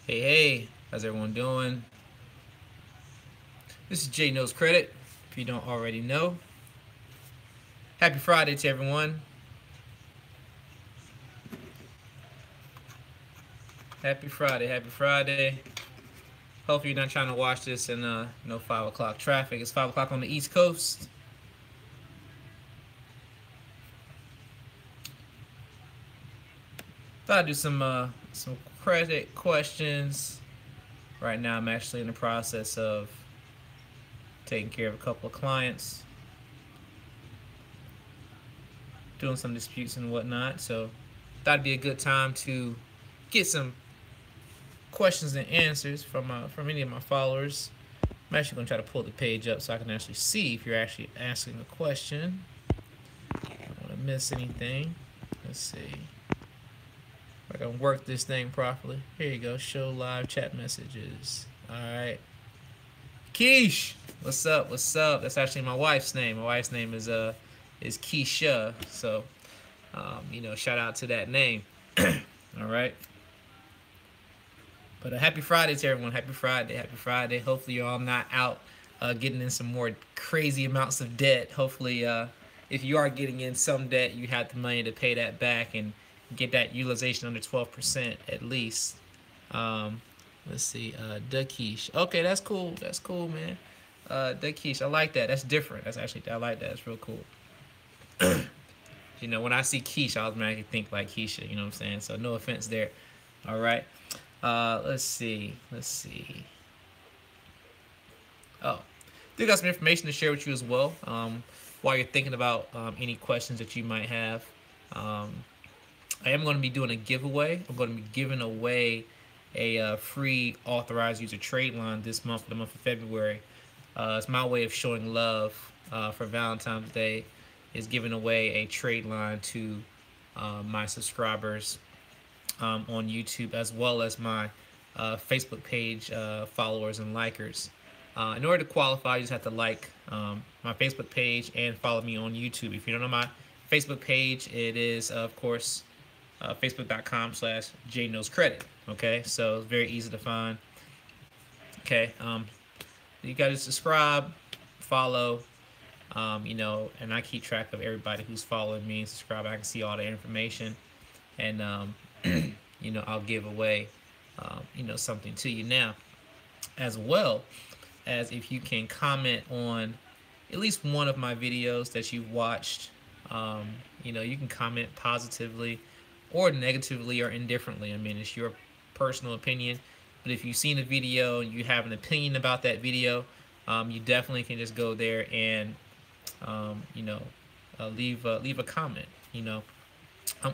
Hey, hey, how's everyone doing? This is Jay Knows Credit. If you don't already know, happy Friday to everyone. Happy Friday, happy Friday. Hopefully, you're not trying to watch this in no 5 o'clock traffic. It's 5 o'clock on the East Coast. Thought I'd do some credit questions. Right now, I'm actually in the process of taking care of a couple of clients, doing some disputes and whatnot. So, thought it'd be a good time to get some questions and answers from any of my followers. I'm actually going to try to pull the page up so I can actually see if you're actually asking a question. I don't want to miss anything. Let's see if I can work this thing properly. Here you go. Show live chat messages. All right. Keish, what's up? What's up? That's actually my wife's name. My wife's name is Keisha. So, shout out to that name. All right. But happy Friday to everyone. Happy Friday. Happy Friday. Hopefully, you're all not out getting in some more crazy amounts of debt. Hopefully, if you are getting in some debt, you have the money to pay that back and get that utilization under 12% at least. Um, let's see. Dakish. Okay, that's cool. That's cool, man. Dakish. I like that. That's different. I like that. It's real cool. When I see Keisha, I automatically think like Keisha. You know what I'm saying? So no offense there. All right. Let's see. Let's see. Oh, do got some information to share with you as well. While you're thinking about any questions that you might have, um, I am going to be doing a giveaway. I'm going to be giving away a free authorized user trade line this month, for the month of February. It's my way of showing love for Valentine's Day. Is giving away a trade line to my subscribers on YouTube, as well as my Facebook page followers and likers. In order to qualify, you just have to like my Facebook page and follow me on YouTube. If you don't know my Facebook page, it is, of course, facebook.com/jknowscredit. Okay, so it's very easy to find. Okay, you got to subscribe, follow, and I keep track of everybody who's following me and subscribing. I can see all the information, and I'll give away, something to you now, as well as if you can comment on at least one of my videos that you've watched. You can comment positively or negatively or indifferently. I mean, it's your personal opinion. But if you've seen a video and you have an opinion about that video, you definitely can just go there and, leave a comment.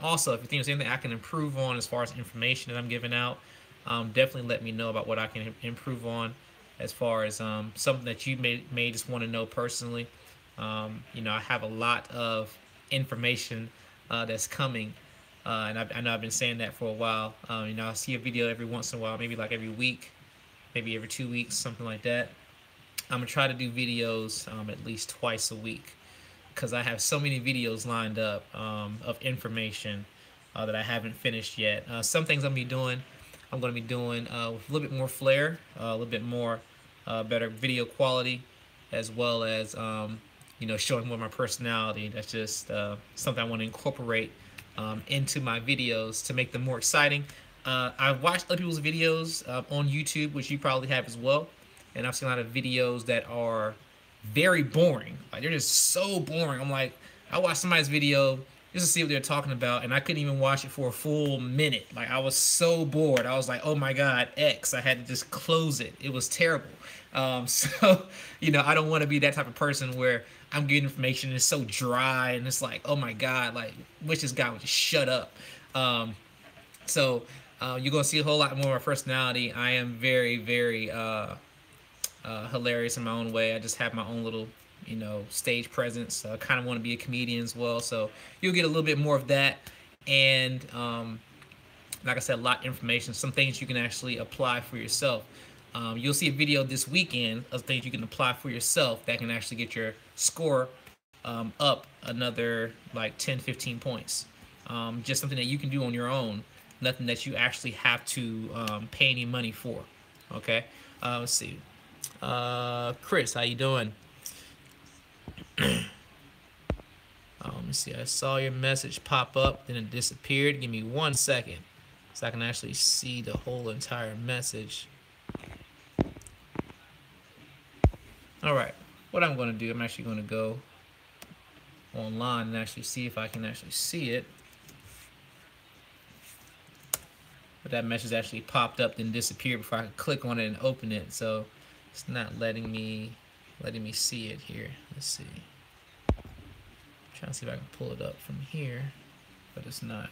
Also, if you think there's anything I can improve on as far as information that I'm giving out, definitely let me know about what I can improve on as far as something that you may just want to know personally. I have a lot of information that's coming, and I know I've been saying that for a while. I see a video every once in a while, maybe like every week, maybe every 2 weeks, something like that. I'm going to try to do videos at least twice a week, because I have so many videos lined up of information that I haven't finished yet. Some things I'm going to be doing with a little bit more flair, a little bit more better video quality, as well as showing more of my personality. That's just something I want to incorporate into my videos to make them more exciting. I've watched other people's videos on YouTube, which you probably have as well, and I've seen a lot of videos that are very boring. Like, they're just so boring. I'm like, I watched somebody's video just to see what they're talking about, and I couldn't even watch it for a full minute. Like, I was so bored. I was like, oh my god, X. I had to just close it. It was terrible. So I don't want to be that type of person where I'm getting information and it's so dry and it's like, oh my god, like, wish this guy would just shut up. So you're gonna see a whole lot more of my personality. I am very, very hilarious in my own way. I just have my own little, stage presence. I kind of want to be a comedian as well. So you'll get a little bit more of that. And like I said, a lot of information, some things you can actually apply for yourself. You'll see a video this weekend of things you can apply for yourself that can actually get your score up another like 10, 15 points. Just something that you can do on your own, nothing that you actually have to pay any money for. Okay, let's see. Chris, how you doing? Let me see. I saw your message pop up, then it disappeared. Give me 1 second so I can actually see the whole entire message. All right. What I'm going to do, I'm actually going to go online and actually see if I can actually see it. But that message actually popped up, then disappeared before I could click on it and open it. So it's not letting me see it here. Let's see. Trying to see if I can pull it up from here, but it's not.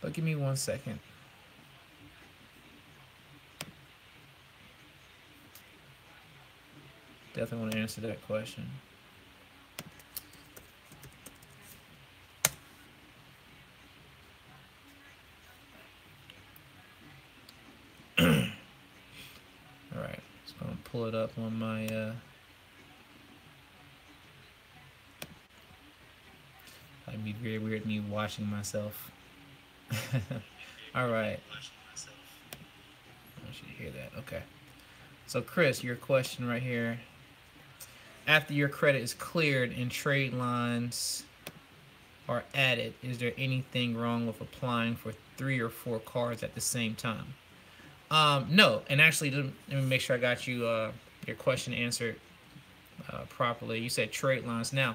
But give me 1 second. Definitely want to answer that question. All right, just gonna pull it up on my It'd be very weird me watching myself. All right. I want you to hear that. Okay. So Chris, your question right here. After your credit is cleared and trade lines are added, is there anything wrong with applying for 3 or 4 cards at the same time? No. And actually, let me make sure I got you your question answered properly. You said trade lines. Now,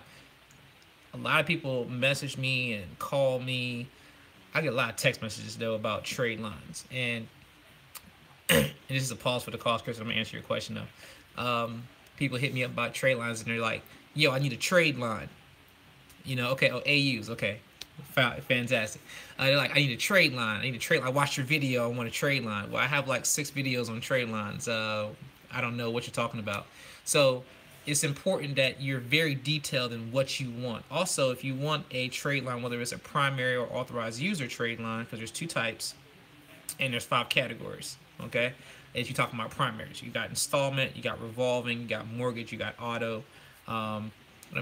a lot of people message me and call me. I get a lot of text messages though about trade lines, and this is a pause for the call, Chris. I'm gonna answer your question though. People hit me up about trade lines, and they're like, "Yo, I need a trade line." You know, okay, oh, AUs, okay, fantastic. They're like, "I need a trade line. I need a trade line. I watched your video. I want a trade line." Well, I have like 6 videos on trade lines. I don't know what you're talking about. So it's important that you're very detailed in what you want. Also, if you want a trade line, whether it's a primary or authorized user trade line, because there's 2 types and there's 5 categories, okay? If you're talking about primaries, you got installment, you got revolving, you got mortgage, you got auto. I'm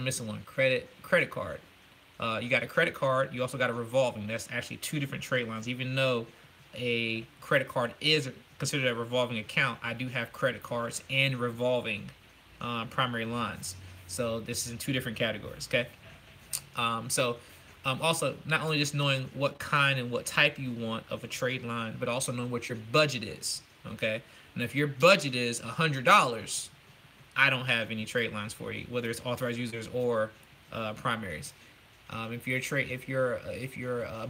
missing one, credit card. You got a credit card, you also got a revolving. That's actually 2 different trade lines. Even though a credit card is considered a revolving account, I do have credit cards and revolving primary lines. So this is in 2 different categories, okay? Also, not only just knowing what kind and what type you want of a trade line, but also knowing what your budget is, okay? And if your budget is $100, I don't have any trade lines for you, whether it's authorized users or primaries. If your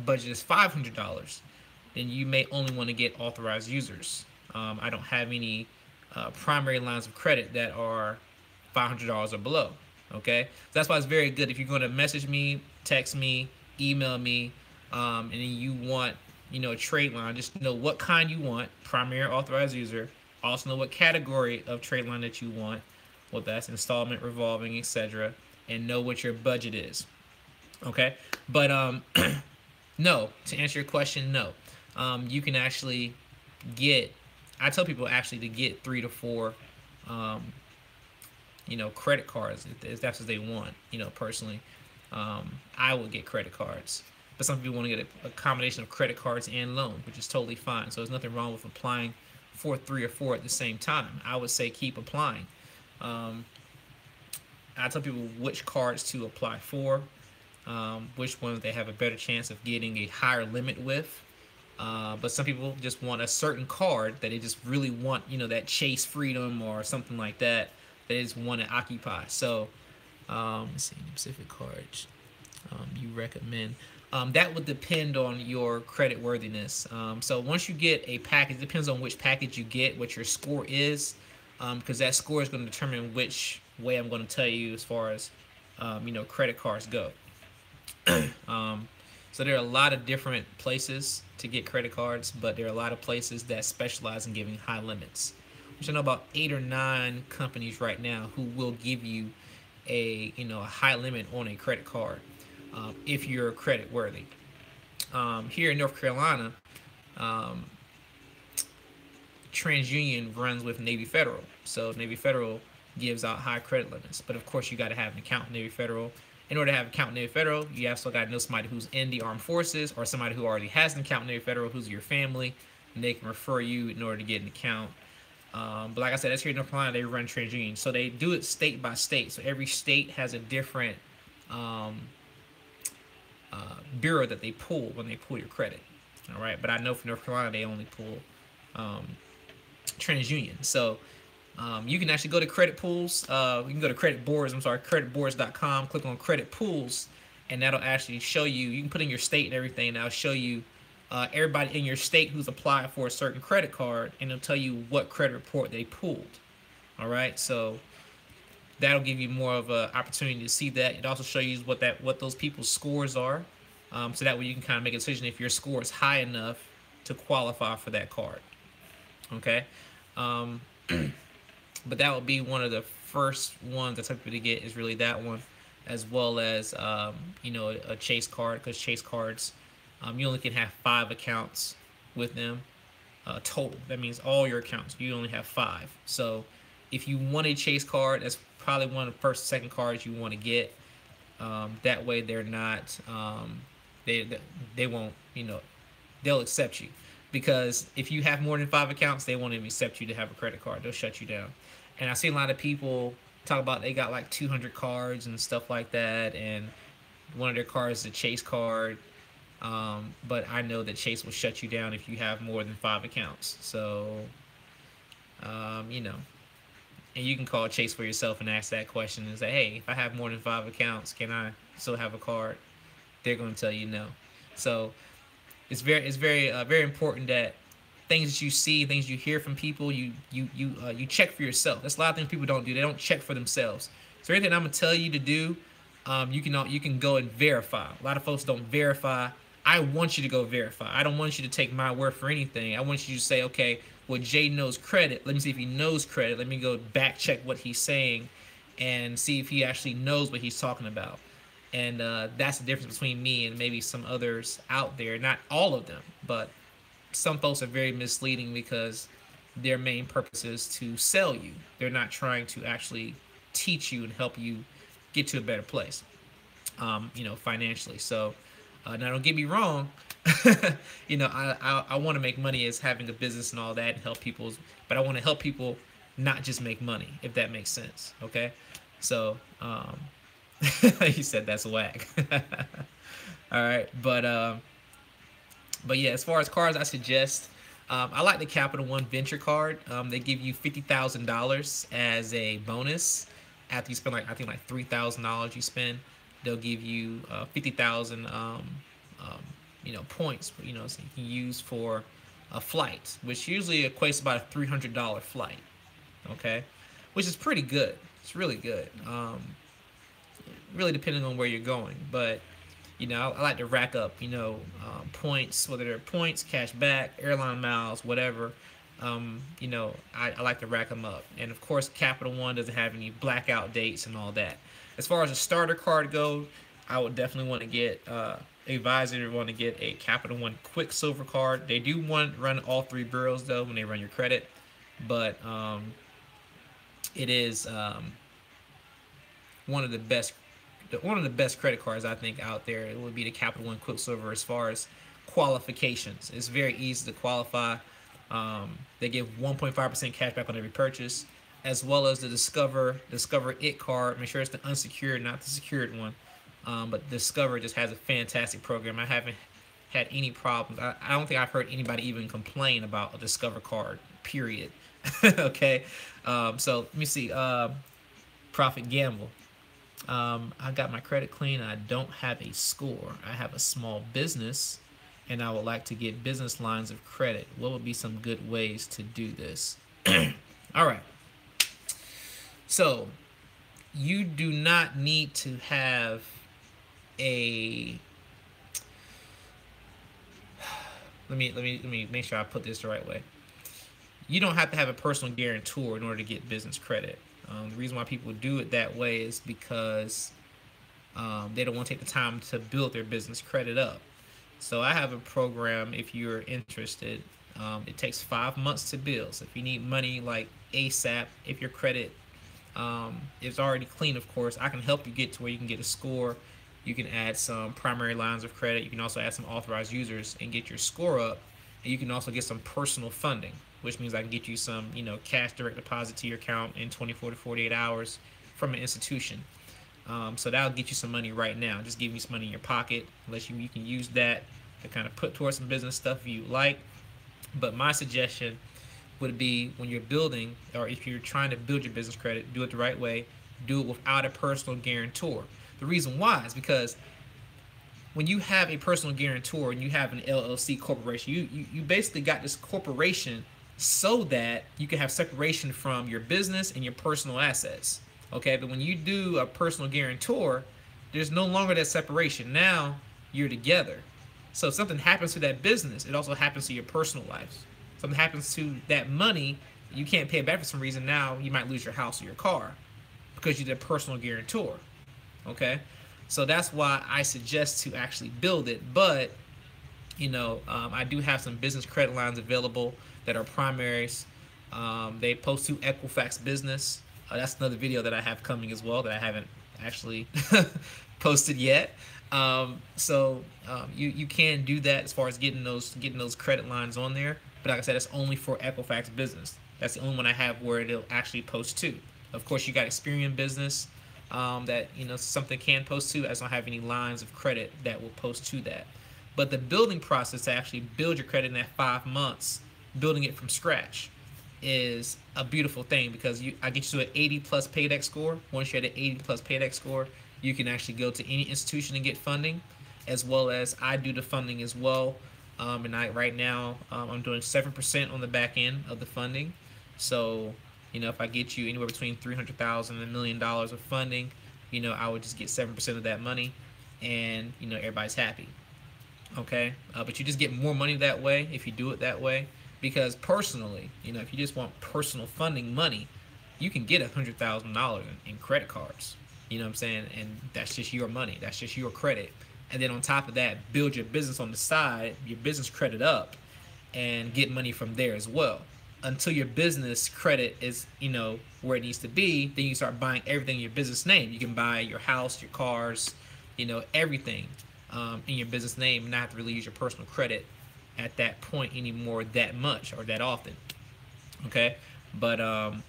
budget is $500, then you may only want to get authorized users. I don't have any primary lines of credit that are $500 or below. Okay, so that's why it's very good if you're going to message me, text me, email me, and then you want, a trade line. Just know what kind you want, primary or authorized user. Also know what category of trade line that you want, whether that's installment, revolving, etc., and know what your budget is. Okay, but no. To answer your question, no. You can actually get. I tell people actually to get 3 to 4, credit cards if that's what they want. Personally, I would get credit cards, but some people want to get a combination of credit cards and loan, which is totally fine. So there's nothing wrong with applying for 3 or 4 at the same time. I would say keep applying. I tell people which cards to apply for, which ones they have a better chance of getting a higher limit with. But some people just want a certain card that they just really want, that Chase Freedom or something like that. They just want to occupy. So, let's see, specific cards you recommend. That would depend on your credit worthiness. So once you get a package, it depends on which package you get, what your score is, because that score is going to determine which way I'm going to tell you as far as, credit cards go. So there are a lot of different places to get credit cards, but there are a lot of places that specialize in giving high limits. Which I know about 8 or 9 companies right now who will give you a high limit on a credit card if you're credit worthy. Here in North Carolina, TransUnion runs with Navy Federal, so Navy Federal gives out high credit limits. But of course, you got to have an account with Navy Federal. In order to have an account with Navy Federal, you also got to know somebody who's in the armed forces or somebody who already has an account with Navy Federal, who's your family, and they can refer you in order to get an account. But like I said, that's here in North Carolina, they run TransUnion. So they do it state by state. So every state has a different bureau that they pull when they pull your credit. All right. But I know for North Carolina, they only pull TransUnion. So you can actually go to credit pools. You can go to credit boards. I'm sorry, creditboards.com. Click on credit pools, and that'll actually show you. You can put in your state and everything, and that'll show you everybody in your state who's applied for a certain credit card, and it'll tell you what credit report they pulled. All right, so that'll give you more of an opportunity to see that. It also shows you what those people's scores are, so that way you can kind of make a decision if your score is high enough to qualify for that card. Okay. But that would be one of the first ones that's likely to get is really that one, as well as a Chase card, because Chase cards, you only can have 5 accounts with them total. That means all your accounts, you only have 5. So if you want a Chase card, that's probably one of the first, second cards you want to get. That way they're not, they won't, they'll accept you. Because if you have more than 5 accounts, they won't even accept you to have a credit card. They'll shut you down. And I've seen a lot of people talk about they got like 200 cards and stuff like that, and one of their cards is a Chase card. But I know that Chase will shut you down if you have more than 5 accounts. So, and you can call Chase for yourself and ask that question and say, hey, if I have more than 5 accounts, can I still have a card? They're going to tell you no. So it's very important that things that you see, things you hear from people, you check for yourself. That's a lot of things people don't do. They don't check for themselves. So everything I'm gonna tell you to do, you can go and verify. A lot of folks don't verify. I want you to go verify. I don't want you to take my word for anything. I want you to say, okay, well, Jay knows credit. Let me see if he knows credit. Let me go back check what he's saying and see if he actually knows what he's talking about. And that's the difference between me and maybe some others out there. Not all of them, but some folks are very misleading because their main purpose is to sell you. They're not trying to actually teach you and help you get to a better place, financially. So now don't get me wrong. I want to make money as having a business and all that and help people, but I want to help people not just make money, if that makes sense. Okay. So, he said that's whack. All right. But yeah, as far as cards, I suggest, I like the Capital One Venture card. They give you $50,000 as a bonus after you spend I think $3,000 you spend. They'll give you 50,000 points. So you can use for a flight, which usually equates to about a $300 flight. Okay, which is pretty good. It's really good. Really depending on where you're going, but I like to rack up, points, whether they're points, cash back, airline miles, whatever. I like to rack them up. And of course, Capital One doesn't have any blackout dates and all that. As far as a starter card goes, I would definitely want to get, advise you to want to get a Capital One Quicksilver card. They do run all 3 bureaus though when they run your credit, but it is one of the best credit cards I think out there. It would be the Capital One Quicksilver as far as qualifications. It's very easy to qualify. They give 1.5% cash back on every purchase, as well as the Discover It card. Make sure it's the unsecured, not the secured one. But Discover just has a fantastic program. I haven't had any problems. I don't think I've heard anybody even complain about a Discover card, period. Okay. So let me see. Profit Gamble. I got my credit clean. I don't have a score. I have a small business, and I would like to get business lines of credit. What would be some good ways to do this? All right. So you do not need to have a. Let me make sure I put this the right way. You don't have to have a personal guarantor in order to get business credit. The reason why people do it that way is because they don't want to take the time to build their business credit up. So I have a program if you're interested. It takes 5 months to build. So if you need money like ASAP, if your credit It's already clean, of course. I can help you get to where you can get a score. You can add some primary lines of credit. You can also add some authorized users and get your score up. And you can also get some personal funding, which means I can get you some, cash direct deposit to your account in 24 to 48 hours from an institution. So that'll get you some money right now. Just give you some money in your pocket, unless you can use that to kind of put towards some business stuff if you like. But my suggestion would be, when you're building, or if you're trying to build your business credit, do it the right way. Do it without a personal guarantor. The reason why is because when you have a personal guarantor and you have an LLC corporation, you basically got this corporation so that you can have separation from your business and your personal assets. Okay, but when you do a personal guarantor, there's no longer that separation. Now you're together. So if something happens to that business, it also happens to your personal life. Something happens to that money, you can't pay it back for some reason. Now you might lose your house or your car because you did a personal guarantor. Okay, so that's why I suggest to actually build it. But I do have some business credit lines available that are primaries. They post to Equifax Business. That's another video that I have coming as well that I haven't actually posted yet. You can do that as far as getting those credit lines on there. But like I said, it's only for Equifax Business. That's the only one I have where it'll actually post to. Of course, you got Experian Business that something can post to. I just don't have any lines of credit that will post to that. But the building process to actually build your credit in that 5 months, building it from scratch, is a beautiful thing, because I get you to an 80 plus paydex score. Once you're at an 80 plus paydex score, you can actually go to any institution and get funding, as well as I do the funding as well. Right now I'm doing 7% on the back end of the funding. So if I get you anywhere between $300,000 and $1 million of funding, I would just get 7% of that money, and everybody's happy. Okay, but you just get more money that way if you do it that way. Because personally, if you just want personal funding money, you can get $100,000 in credit cards. You know what I'm saying? And that's just your money. That's just your credit. And then on top of that, build your business on the side, your business credit up, and get money from there as well. Until your business credit is, where it needs to be, then you start buying everything in your business name. You can buy your house, your cars, everything in your business name, and not have to really use your personal credit at that point anymore that much or that often. Okay, but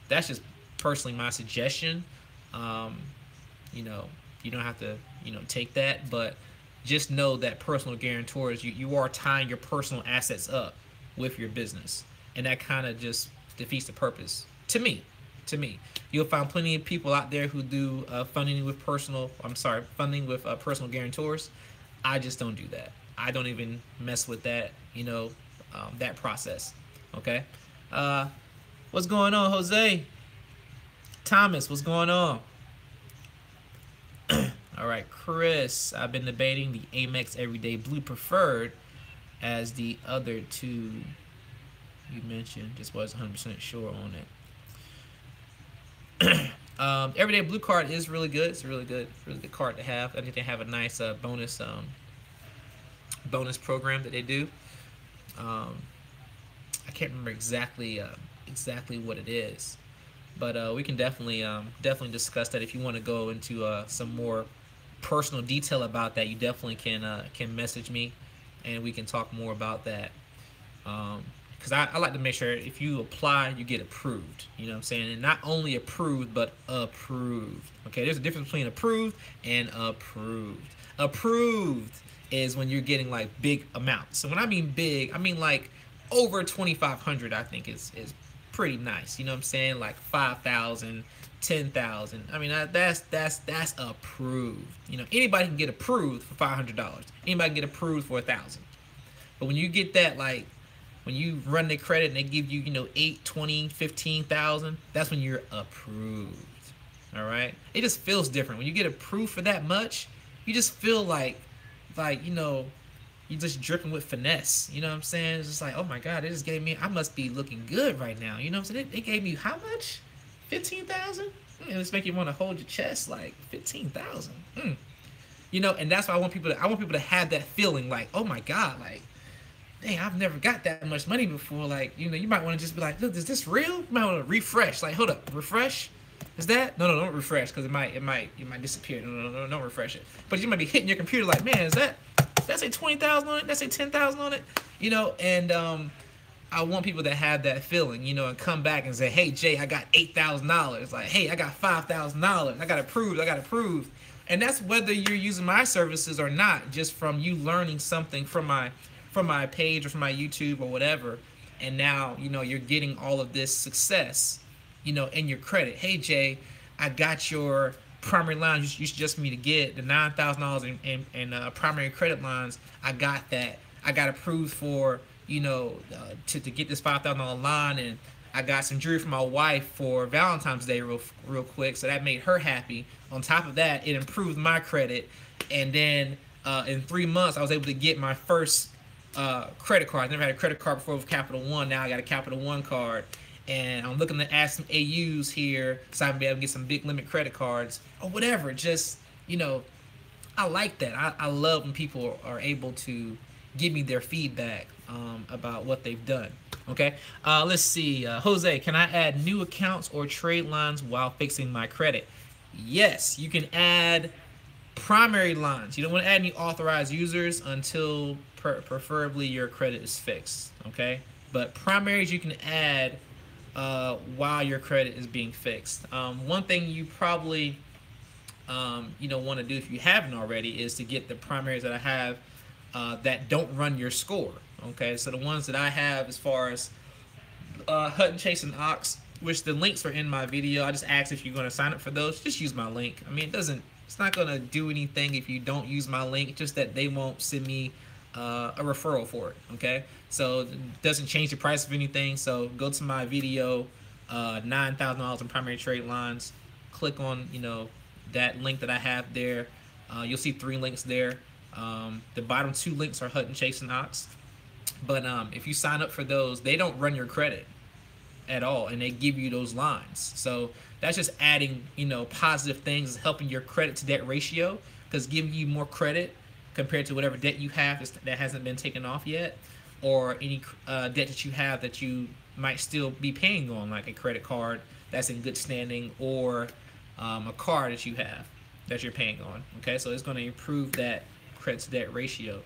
that's just personally my suggestion. You don't have to take that, but just know that personal guarantors, you are tying your personal assets up with your business, and that kind of just defeats the purpose to me. You'll find plenty of people out there who do funding with personal guarantors. I just don't do that. I don't even mess with that, that process. Okay. What's going on, Jose? Thomas, what's going on? All right, Chris, I've been debating the Amex Everyday Blue Preferred as the other two you mentioned. Just wasn't 100% sure on it. Everyday Blue card is really good. It's a really good card to have. I think they have a nice bonus program that they do. I can't remember exactly what it is, but we can definitely discuss that. If you want to go into some more personal detail about that, you definitely can message me, and we can talk more about that. Because I like to make sure if you apply, you get approved. You know what I'm saying? And not only approved, but approved. Okay, there's a difference between approved and approved. Approved is when you're getting like big amounts. So when I mean big, I mean like over 2,500. I think is pretty nice. You know what I'm saying? Like 5,000, 10,000. I mean that's approved. Anybody can get approved for $500. Anybody can get approved for 1,000. But when you get that, like when you run the credit and they give you 8, 20, 15,000, that's when you're approved. All right. It just feels different when you get approved for that much. You just feel like you're just dripping with finesse. You know what I'm saying? It's just like, oh my God, they just gave me, I must be looking good right now. You know what I'm saying? They gave me how much? 15,000? It's making you want to hold your chest, like 15,000. And that's why I want people to have that feeling like, oh my God, like, dang, I've never got that much money before. Like, you might want to just be like, look, is this real? You might want to refresh. Like, hold up, refresh. Is that? No, don't refresh because it might disappear. No, don't refresh it. But you might be hitting your computer like, man, is that? That's a 20,000 on it. That's a 10,000 on it. You know, and I want people that have that feeling, you know, and come back and say, hey, Jay, I got $8,000. Like, hey, I got $5,000. I got approved. I got approved. And that's whether you're using my services or not, just from you learning something from my page or from my YouTube or whatever. And now, you know, you're getting all of this success, you know, in your credit. Hey, Jay, I got your primary lines you suggest me to get, the $9,000 in primary credit lines. I got that. I got approved for, you know, to get this $5,000 line, and I got some jewelry for my wife for Valentine's Day real quick, so that made her happy. On top of that, it improved my credit, and then in 3 months, I was able to get my first credit card. I never had a credit card before with Capital One. Now I got a Capital One card, and I'm looking to add some AUs here so I can be able to get some big limit credit cards or whatever. Just, you know, I like that. I love when people are able to give me their feedback about what they've done. Okay, let's see. Jose, can I add new accounts or trade lines while fixing my credit? Yes, you can add primary lines. You don't want to add any authorized users until preferably your credit is fixed. Okay, but primaries you can add while your credit is being fixed. One thing you probably you know, want to do if you haven't already is to get the primaries that I have that don't run your score. Okay, so the ones that I have as far as Hutton, Chase, and Ox, which the links are in my video. I just asked if you're going to sign up for those. Just use my link. I mean, it's not going to do anything if you don't use my link. Just that they won't send me a referral for it. Okay, so it doesn't change the price of anything. So go to my video, $9,000 in primary trade lines. Click on, you know, that link that I have there. You'll see 3 links there. The bottom 2 links are Hutton, Chase, and Ox. But if you sign up for those, they don't run your credit at all, and they give you those lines. So that's just adding, you know, positive things, helping your credit to debt ratio, because giving you more credit compared to whatever debt you have that hasn't been taken off yet, or any debt that you have that you might still be paying on, like a credit card that's in good standing, or a car that you have that you're paying on. Okay, so it's going to improve that credit to debt ratio,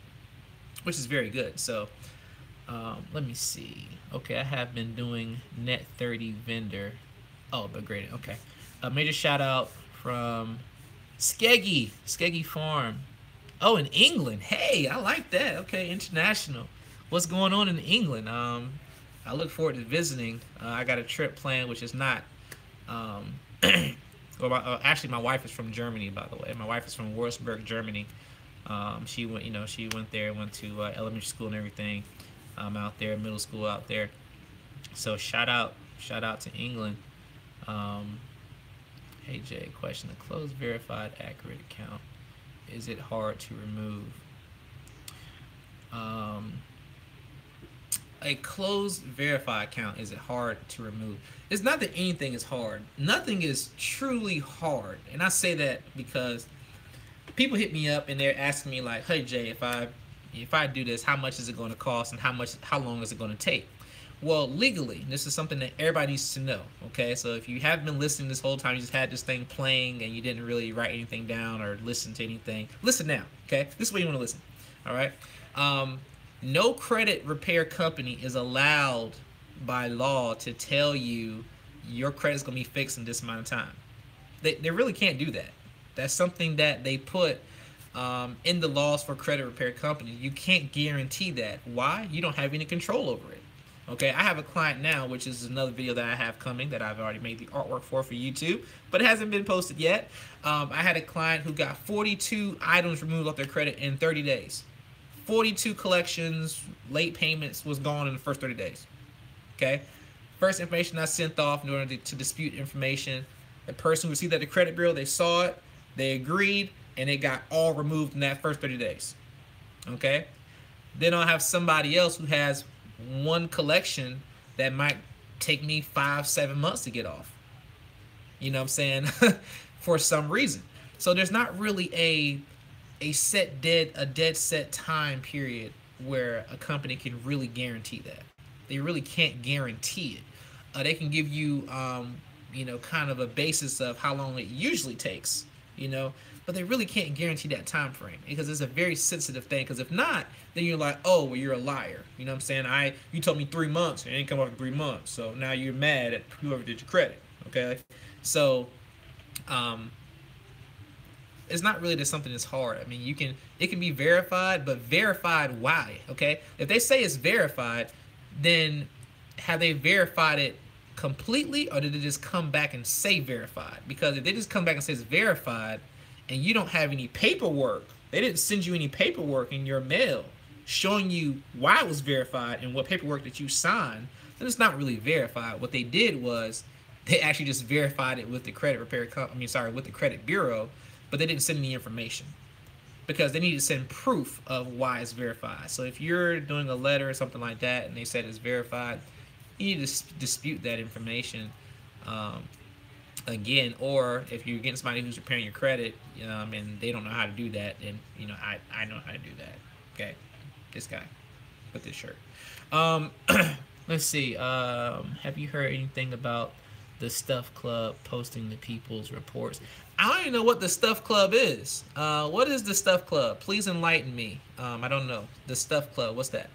which is very good. So let me see. Okay, I have been doing Net 30 vendor. Oh, but great. Okay, a major shout out from Skeggy Farm. Oh, in England. Hey, I like that. Okay, international. What's going on in England? I look forward to visiting. I got a trip planned, which is not. Well, actually, my wife is from Germany, by the way. My wife is from Wolfsburg, Germany. She went, you know, she went there, went to elementary school and everything. Out there, middle school out there. So shout out to England. Hey Jay, question: a closed verified accurate account, is it hard to remove? A closed verified account, is it hard to remove? It's not that anything is hard. Nothing is truly hard, and I say that because people hit me up and they're asking me like, "Hey Jay, if I do this, how much is it going to cost, and how long is it going to take?" Well, legally, this is something that everybody needs to know. Okay, so if you haven't been listening this whole time, you just had this thing playing and you didn't really write anything down or listen to anything, listen now. Okay, this is where you want to listen. All right. No credit repair company is allowed by law to tell you your credit's going to be fixed in this amount of time. They really can't do that. That's something that they put in the laws for credit repair companies. You can't guarantee that. Why? You don't have any control over it. Okay, I have a client now, which is another video that I have coming that I've already made the artwork for YouTube, but it hasn't been posted yet. I had a client who got 42 items removed off their credit in 30 days. 42 collections, late payments was gone in the first 30 days. Okay, first information I sent off in order to dispute information. The person who received that the credit bureau, they saw it, they agreed, and it got all removed in that first 30 days. Okay, then I'll have somebody else who has one collection that might take me 5-7 months to get off. You know what I'm saying? For some reason. So there's not really a dead set time period where a company can really guarantee that. They really can't guarantee it. They can give you kind of a basis of how long it usually takes, but they really can't guarantee that time frame because it's a very sensitive thing. Because if not, then you're like, oh, well, you're a liar. You know what I'm saying? You told me 3 months, and it didn't come up in 3 months, so now you're mad at whoever did your credit. Okay, so um, it's not really just something that's hard. I mean, it can be verified, but verified why? Okay, if they say it's verified, then have they verified it completely, or did it just come back and say verified? Because if they just come back and say it's verified, and you don't have any paperwork, they didn't send you any paperwork in your mail showing you why it was verified and what paperwork that you signed, then it's not really verified. What they did was they actually just verified it with the credit repair with the credit bureau, but they didn't send any information because they need to send proof of why it's verified. So if you're doing a letter or something like that and they said it's verified, you need to dispute that information again. Or if you're getting somebody who's repairing your credit and they don't know how to do that, then I know how to do that. Okay, this guy with this shirt. Let's see. Have you heard anything about the Stuff Club posting the people's reports? I don't even know what the Stuff Club is. What is the Stuff Club? Please enlighten me. I don't know. The Stuff Club, what's that?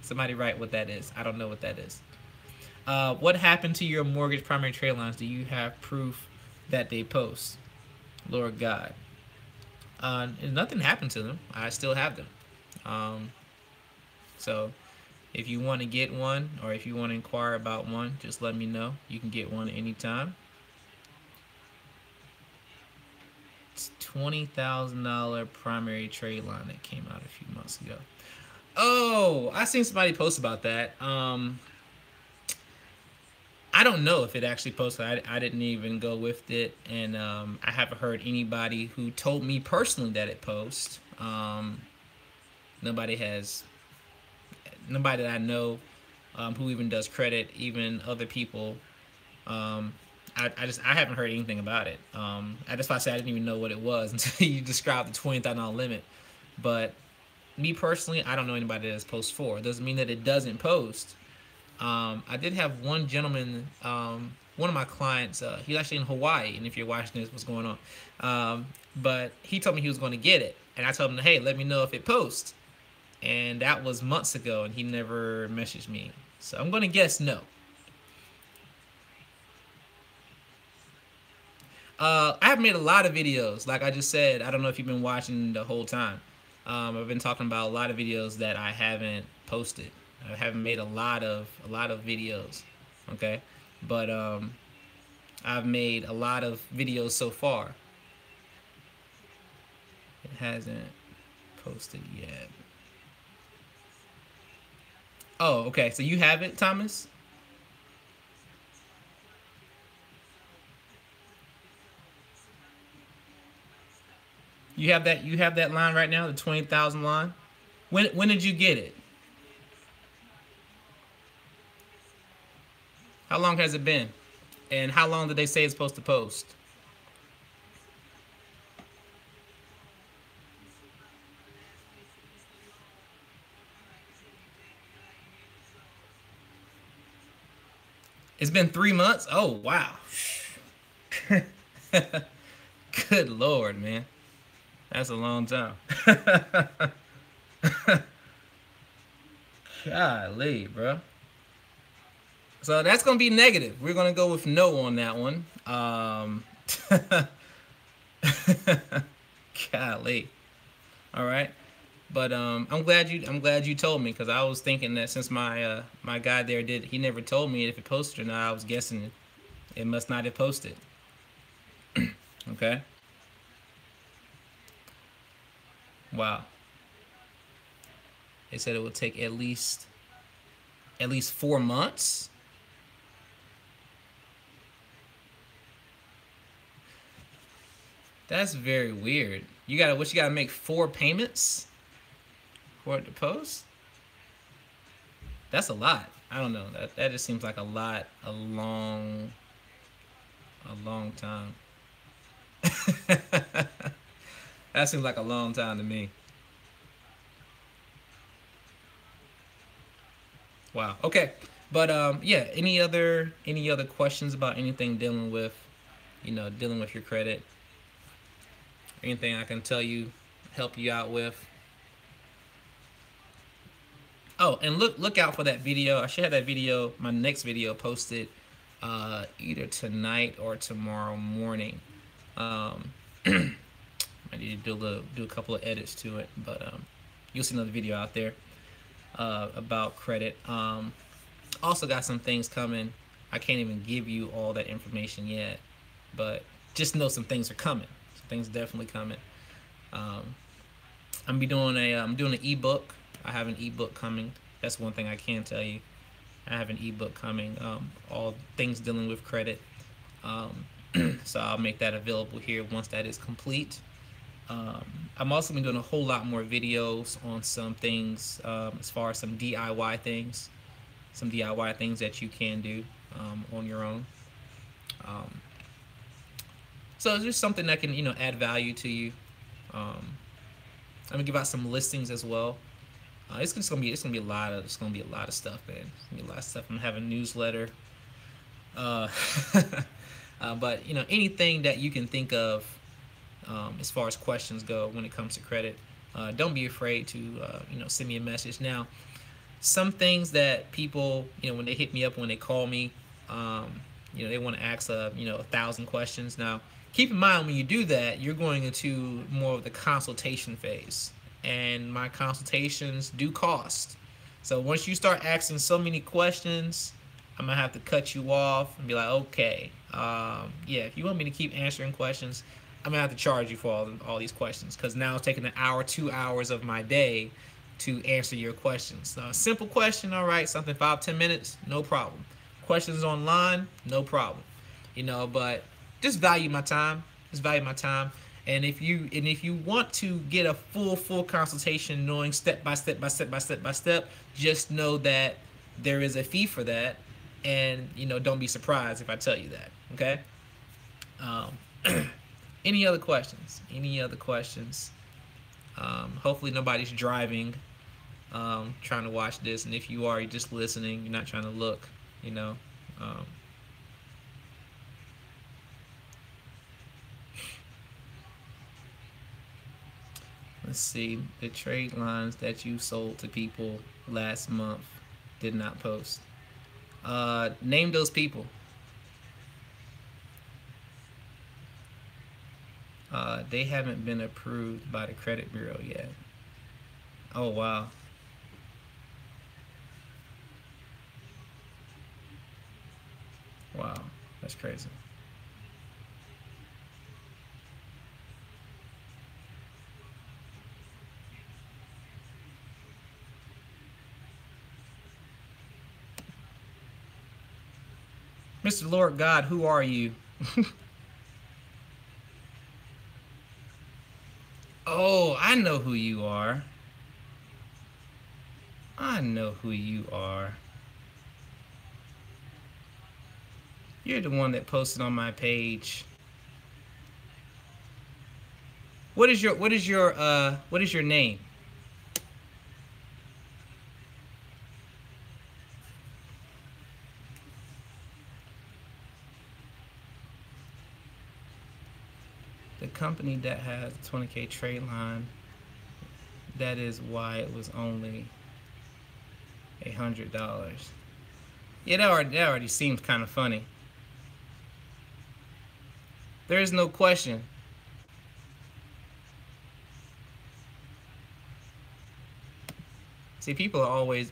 Somebody write what that is. I don't know what that is. What happened to your mortgage primary trade lines? Do you have proof that they post? Lord God. Nothing happened to them. I still have them. So if you want to get one, or if you want to inquire about one, just let me know. You can get one anytime. It's $20,000 primary trade line that came out a few months ago. Oh, I seen somebody post about that. I don't know if it actually posted. I didn't even go with it, and I haven't heard anybody who told me personally that it posts. Nobody that I know who even does credit, even other people. I haven't heard anything about it. That's why I said I didn't even know what it was until you described the $20,000 limit. But me personally, I don't know anybody that has post 4. It doesn't mean that it doesn't post. I did have one gentleman, one of my clients, he's actually in Hawaii, and if you're watching this, what's going on? But he told me he was going to get it, and I told him, hey, let me know if it posts. And that was months ago, and he never messaged me. So I'm going to guess no. I have made a lot of videos. Like I just said, I don't know if you've been watching the whole time. I've been talking about a lot of videos that I haven't posted. I haven't made a lot of videos, okay? But I've made a lot of videos so far. It hasn't posted yet. Oh, okay. So you have it, Thomas? You have that line right now, the 20,000 line? When did you get it? How long has it been? And how long did they say it's supposed to post? It's been 3 months? Oh, wow. Good Lord, man. That's a long time. Golly, bro. So that's going to be negative. We're going to go with no on that one. Golly. All right. But I'm glad you told me, because I was thinking that since my my guy there he never told me if it posted or not, I was guessing it must not have posted. Okay. Wow. They said it would take at least 4 months. That's very weird. You gotta make 4 payments for it to post? That's a lot. I don't know. That just seems like a long time. That seems like a long time to me. Wow. Okay. But yeah, any other questions about anything dealing with, dealing with your credit? Anything I can tell you, help you out with? Oh, and look out for that video. I should have that video, my next video, posted either tonight or tomorrow morning. I need to do a couple of edits to it, but you'll see another video out there about credit. Also got some things coming. I can't even give you all that information yet, but just know some things are coming. Some things definitely coming. I'm doing an ebook. I have an ebook coming. That's one thing I can tell you. I have an ebook coming. All things dealing with credit. So I'll make that available here once that is complete. I'm also been doing a whole lot more videos on some things as far as some DIY things, that you can do on your own. So it's just something that can add value to you. I'm gonna give out some listings as well. It's gonna be a lot of stuff, man. It's gonna be a lot of stuff. I'm gonna have a newsletter. But anything that you can think of as far as questions go when it comes to credit, don't be afraid to send me a message. Now, some things that people when they hit me up, when they call me, they want to ask 1,000 questions. Now, keep in mind when you do that, you're going into more of the consultation phase, and my consultations do cost. So once you start asking so many questions, I'm gonna have to cut you off and be like, okay, yeah, if you want me to keep answering questions, I'm gonna have to charge you for all these questions, because now it's taking an hour, 2 hours of my day to answer your questions. So a simple question, all right, something 5-10 minutes, no problem. Questions online, no problem. But just value my time. And if you want to get a full consultation, knowing step by step, just know that there is a fee for that, and don't be surprised if I tell you that. Okay. Any other questions? Hopefully nobody's driving, trying to watch this, and if you are, you're just listening. You're not trying to look. Let's see. The trade lines that you sold to people last month did not post. Name those people. They haven't been approved by the credit bureau yet. Oh, wow. Wow, that's crazy. Mr. Lord God, who are you? Oh, I know who you are. You're the one that posted on my page. What is your name? The company that has 20K trade line, that is why it was only $100. Yeah, that already seems kind of funny. There is no question. See, people are always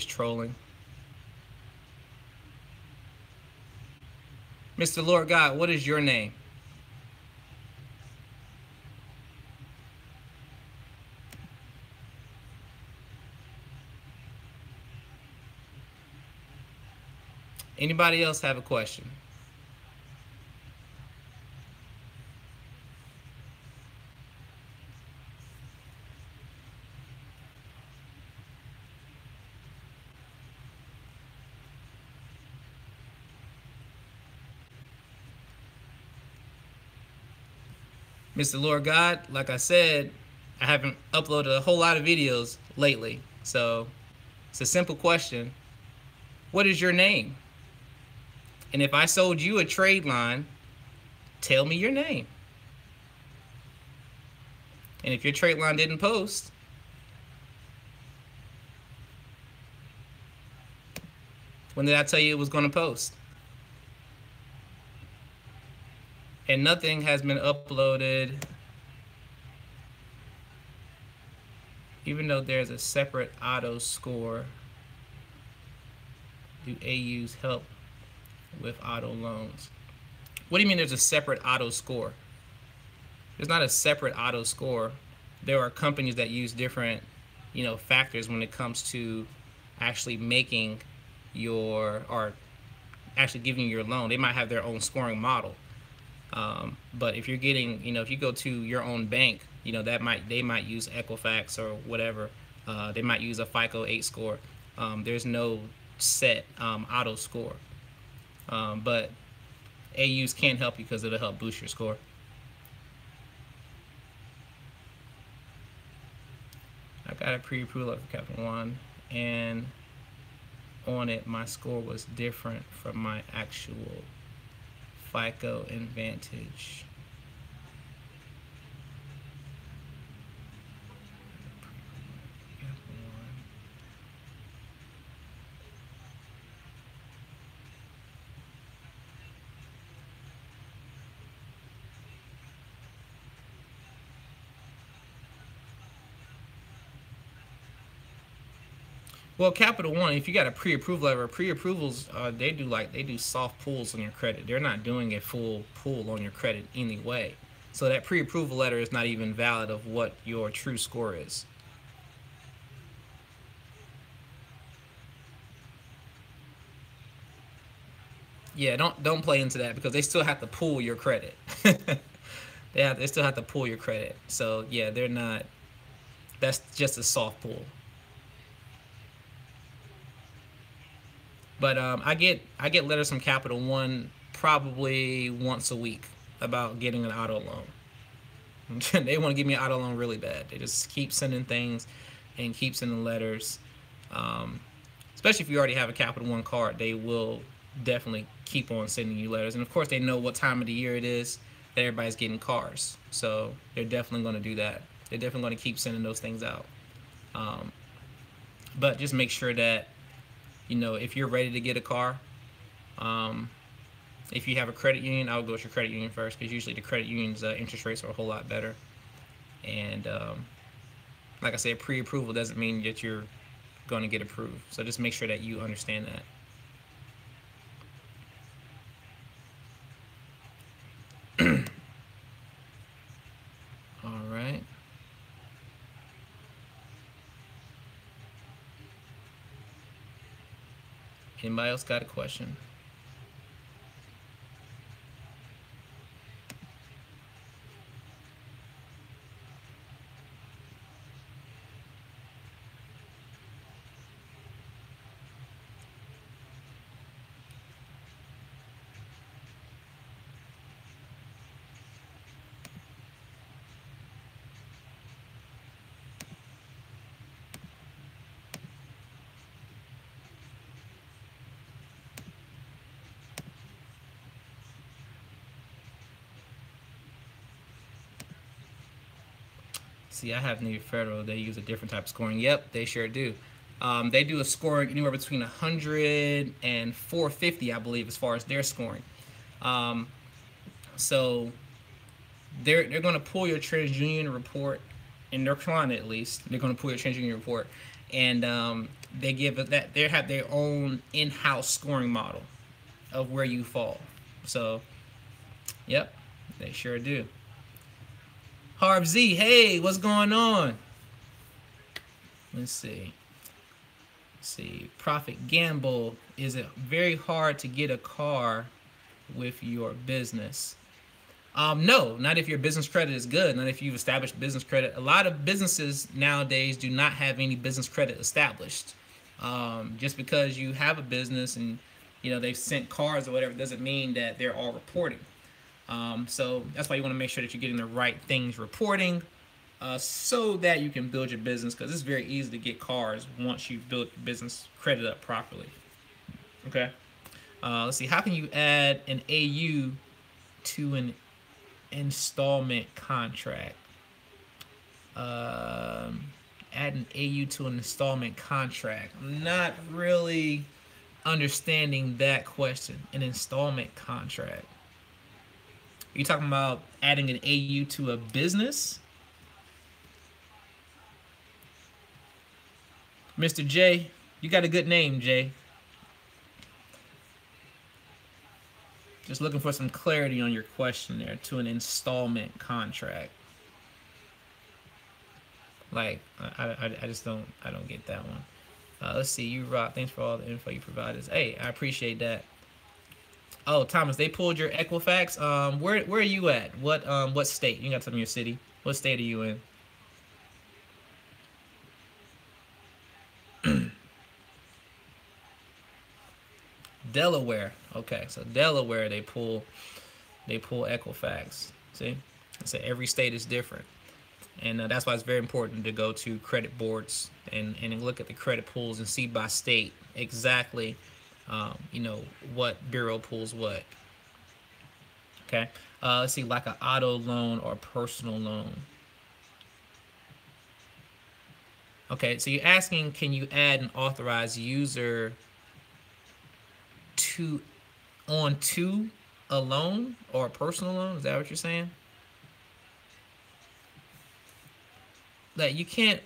trolling. Mr. Lord God, what is your name? Anybody else have a question? Mr. Lord God, like I said, I haven't uploaded a whole lot of videos lately. So it's a simple question. what is your name? And if I sold you a trade line, tell me your name. And if your trade line didn't post, when did I tell you it was going to post? And nothing has been uploaded, even though there's a separate auto score. Do AUs help with auto loans? What do you mean there's a separate auto score? There's not a separate auto score. There are companies that use different, factors when it comes to actually making or actually giving you your loan. They might have their own scoring model. But if you're getting, if you go to your own bank, they might use Equifax or whatever. They might use a FICO 8 score. There's no set auto score. But AUs can help you because it'll help boost your score. I got a pre-approval for Capital One, and on it my score was different from my actual FICO and Vantage. Well, Capital One, if you got a pre-approval letter, pre-approvals, they do soft pulls on your credit. They're not doing a full pull on your credit anyway. So that pre-approval letter is not even valid of what your true score is. Yeah, don't play into that because they still have to pull your credit. They still have to pull your credit. So yeah, they're not. That's just a soft pull. But I get letters from Capital One probably once a week about getting an auto loan. They want to give me an auto loan really bad. They just keep sending things and keep sending letters. Especially if you already have a Capital One card, they will definitely keep on sending you letters. And of course, they know what time of the year it is that everybody's getting cars. So they're definitely going to do that. They're definitely going to keep sending those things out. But just make sure that, if you're ready to get a car, if you have a credit union, I would go with your credit union first because usually the credit union's interest rates are a whole lot better. And like I said, pre-approval doesn't mean that you're going to get approved. So just make sure that you understand that. All right. Anybody else got a question? See, I have Navy Federal. They use a different type of scoring. Yep, they sure do. They do a scoring anywhere between 100 and 450, I believe, as far as their scoring. So they're going to pull your TransUnion report, in their client at least. They're going to pull your TransUnion report, and they have their own in-house scoring model of where you fall. So, yep, they sure do. Harv Z, hey, what's going on? Let's see. Profit Gamble, is it very hard to get a car with your business? No, not if your business credit is good, not if you've established business credit. A lot of businesses nowadays do not have any business credit established. Just because you have a business and they've sent cars or whatever doesn't mean that they're all reporting. So that's why you want to make sure that you're getting the right things reporting, so that you can build your business, because it's very easy to get cars once you've built your business credit up properly. Okay. Let's see. How can you add an AU to an installment contract? Um, Add an AU to an installment contract. I'm not really understanding that question. An installment contract. Are you talking about adding an AU to a business? Mr. J, you got a good name, Jay. Just looking for some clarity on your question there. To an installment contract. Like, I just don't get that one. Let's see, you rock. Thanks for all the info you provided. Hey, I appreciate that. Oh, Thomas, they pulled your Equifax. Where are you at? What state? You got to tell me your city. What state are you in? Delaware. Okay, so Delaware they pull Equifax. See, so every state is different, and that's why it's very important to go to credit boards and look at the credit pools and see by state exactly, what bureau pulls what. Okay, let's see, like an auto loan or personal loan. Okay, so you're asking, can you add an authorized user to onto a loan or a personal loan? Is that what you're saying? That you can't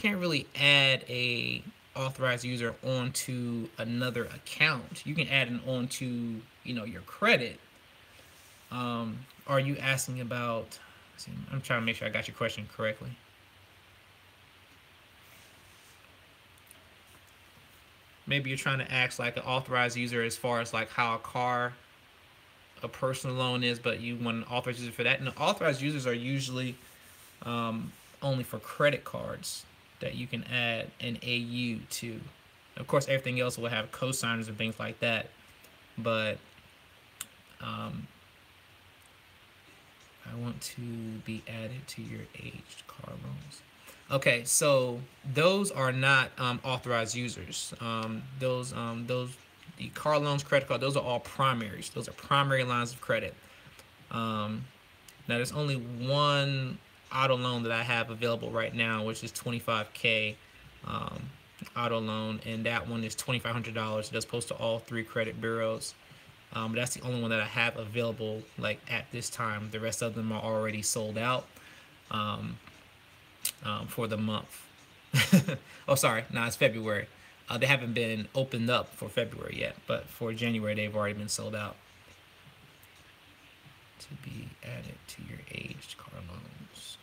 really add a authorized user onto another account. You can add an onto your credit. Are you asking about? See, I'm trying to make sure I got your question correctly. Maybe you're trying to ask like an authorized user as far as like how a personal loan is, but you want an authorized user for that. And the authorized users are usually only for credit cards that you can add an AU to. Of course, everything else will have cosigners and things like that, but um, I want to be added to your aged car loans. Okay, so those are not authorized users. Those the car loans, credit card, those are all primaries. Those are primary lines of credit. Um, Now there's only one auto loan that I have available right now, which is 25K um, auto loan, and that one is $2,500. It does post to all three credit bureaus. That's the only one that I have available like at this time. The rest of them are already sold out um, for the month. Oh, sorry, no, it's February. They haven't been opened up for February yet, but for January they've already been sold out. To be added to your aged car loans.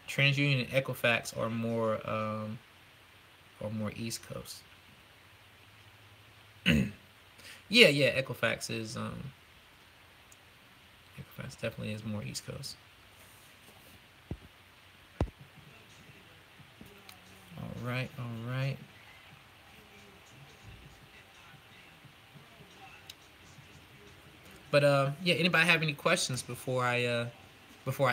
TransUnion and Equifax are more East Coast. Yeah, Equifax definitely is more East Coast. All right. But yeah, anybody have any questions before I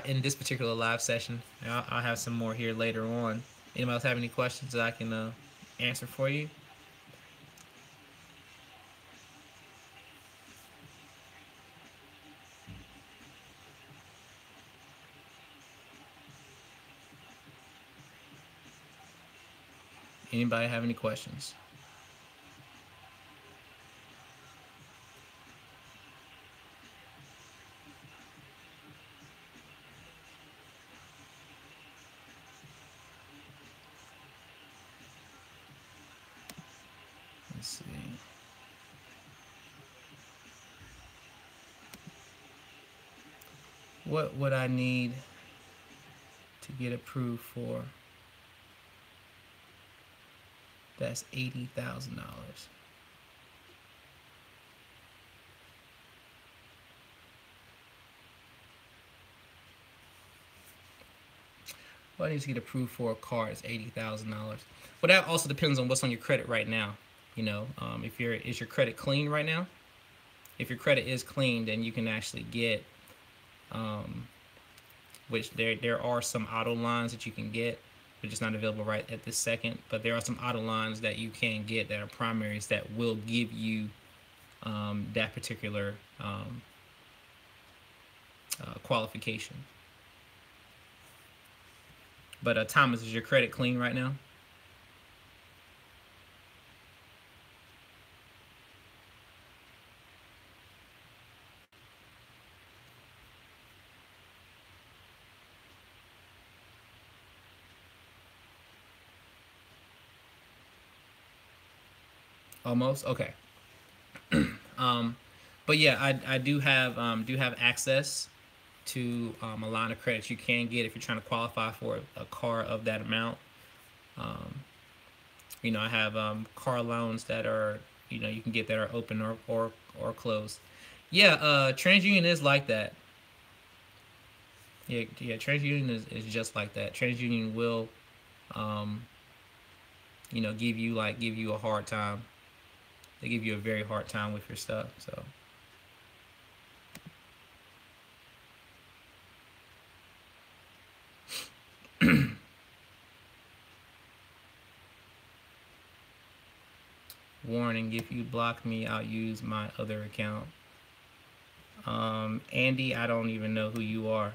end this particular live session? I'll have some more here later on. Anybody else have any questions that I can answer for you? Anybody have any questions? Let's see. What would I need to get approved for? That's $80,000. What I need to get approved for a car is $80,000. But that also depends on what's on your credit right now. If is your credit clean right now? If your credit is clean, then you can actually get, which there are some auto lines that you can get. They're just not available right at this second. But there are some auto lines that you can get that are primaries that will give you that particular qualification. But Thomas, is your credit clean right now? Almost. Okay. um, but yeah, I do have access to a line of credits you can get if you're trying to qualify for a car of that amount. Um, I have car loans that are you can get that are open or closed. Yeah, TransUnion is like that. Yeah, TransUnion is just like that. TransUnion will, um, give you a hard time. They give you a very hard time with your stuff. So warning: if you block me, I'll use my other account. Andy, I don't even know who you are.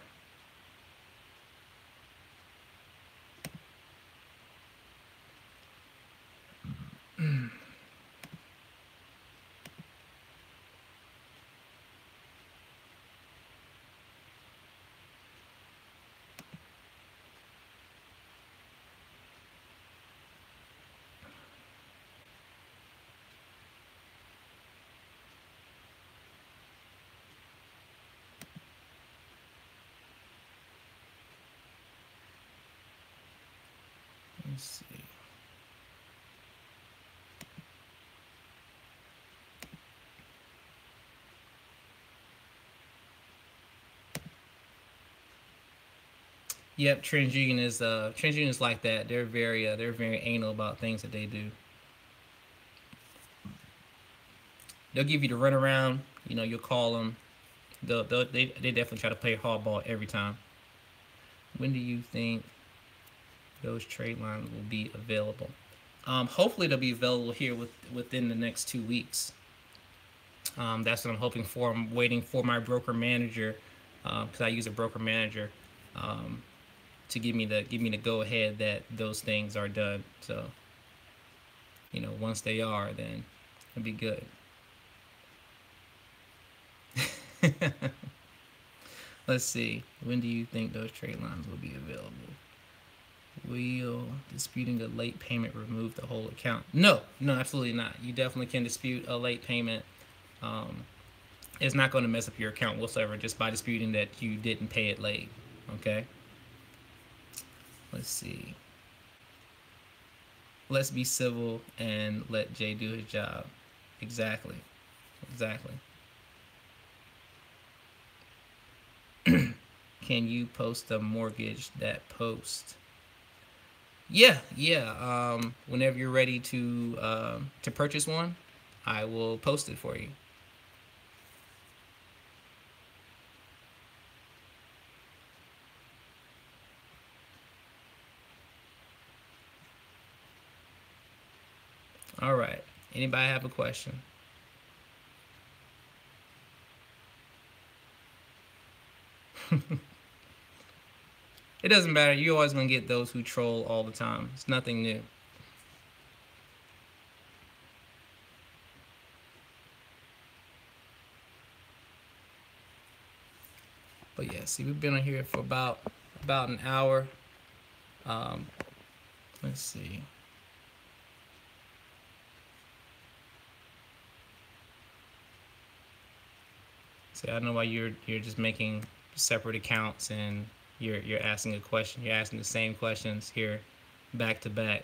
Let's see. Yep, TransUnion is like that. They're very anal about things that they do. They'll give you the runaround. You'll call them. They definitely try to play hardball every time. When do you think those trade lines will be available? Hopefully they'll be available here within the next 2 weeks. That's what I'm hoping for. I'm waiting for my broker manager, because I use a broker manager, to give me the go ahead that those things are done. So, once they are, then it'll be good. Let's see. When do you think those trade lines will be available? Will disputing a late payment remove the whole account? No, absolutely not. You definitely can dispute a late payment. It's not going to mess up your account whatsoever just by disputing that you didn't pay it late. Okay. Let's see. Let's be civil and let Jay do his job. Exactly. Can you post a mortgage that post? Yeah. Whenever you're ready to purchase one, I will post it for you. All right. Anybody have a question? It doesn't matter. You're always going to get those who troll all the time. It's nothing new. But yeah, see, we've been on here for about an hour. Let's see. See, I know why you're just making separate accounts and you're asking a question. You're asking the same questions here, back to back.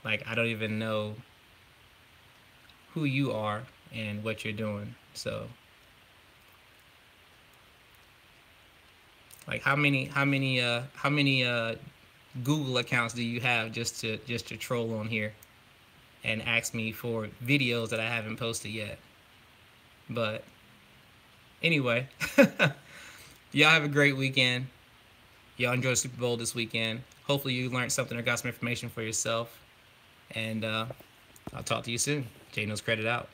Like, I don't even know who you are and what you're doing. So, like, how many Google accounts do you have just to troll on here and ask me for videos that I haven't posted yet? But anyway, y'all have a great weekend. y'all enjoy the Super Bowl this weekend. Hopefully you learned something or got some information for yourself. And I'll talk to you soon. J Knows Credit out.